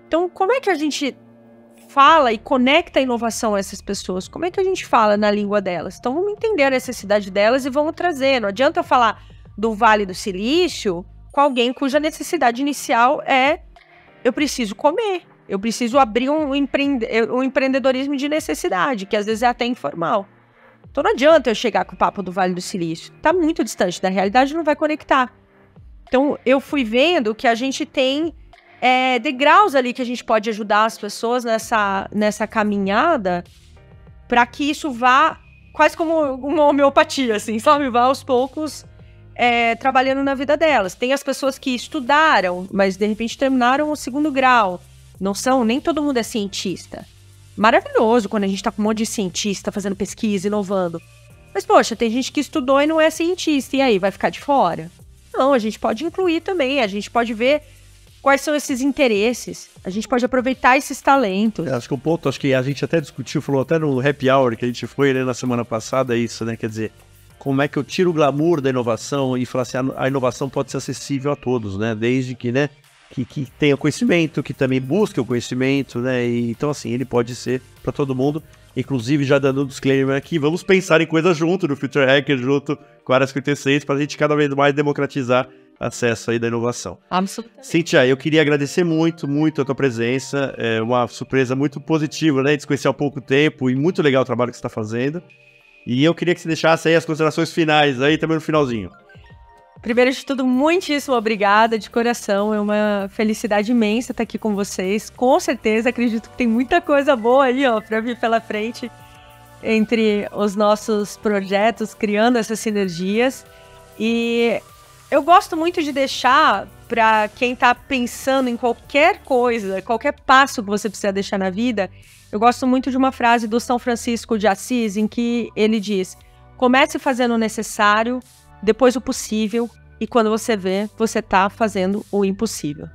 Então, como é que a gente fala e conecta a inovação a essas pessoas? Como é que a gente fala na língua delas? Então, vamos entender a necessidade delas e vamos trazer. Não adianta eu falar do Vale do Silício com alguém cuja necessidade inicial é eu preciso comer, eu preciso abrir um empreendedorismo de necessidade, que às vezes é até informal. Então, não adianta eu chegar com o papo do Vale do Silício. Está muito distante da realidade, não vai conectar. Então, eu fui vendo que a gente tem degraus ali que a gente pode ajudar as pessoas nessa caminhada para que isso vá quase como uma homeopatia, assim, sabe? Vá aos poucos trabalhando na vida delas. Tem as pessoas que estudaram, mas de repente terminaram o 2º grau. Nem todo mundo é cientista. Maravilhoso quando a gente tá com um monte de cientista fazendo pesquisa, inovando. Mas, poxa, tem gente que estudou e não é cientista, e aí, vai ficar de fora? Não, a gente pode incluir também, a gente pode ver quais são esses interesses, a gente pode aproveitar esses talentos. Acho que o ponto, acho que a gente até discutiu, falou até no happy hour que a gente foi, né, na semana passada, é isso, né, quer dizer, como é que eu tiro o glamour da inovação e falar assim, a inovação pode ser acessível a todos, né, desde que, né, que tenha conhecimento, que também busque o conhecimento, né, e, então assim, ele pode ser para todo mundo, inclusive já dando um disclaimer aqui, vamos pensar em coisas junto no Future Hacker, junto com a Área 56, para a gente cada vez mais democratizar acesso aí da inovação. Absolutamente. Cíntia, eu queria agradecer muito a tua presença, é uma surpresa muito positiva, né, de conhecer há pouco tempo e muito legal o trabalho que você está fazendo. E eu queria que você deixasse aí as considerações finais aí também no finalzinho. Primeiro de tudo, muitíssimo obrigada de coração, é uma felicidade imensa estar aqui com vocês. Com certeza, acredito que tem muita coisa boa aí, para vir pela frente entre os nossos projetos, criando essas sinergias. E eu gosto muito de deixar para quem está pensando em qualquer coisa, qualquer passo que você precisa deixar na vida, eu gosto muito de uma frase do São Francisco de Assis, em que ele diz: comece fazendo o necessário, depois o possível, e quando você vê, você está fazendo o impossível.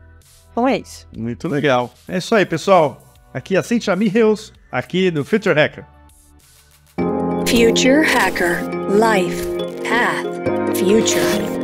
Então é isso. Muito legal. É isso aí, pessoal. Aqui é a Cíntia Miheus, aqui no Future Hacker. Future Hacker. Life. Path. Future.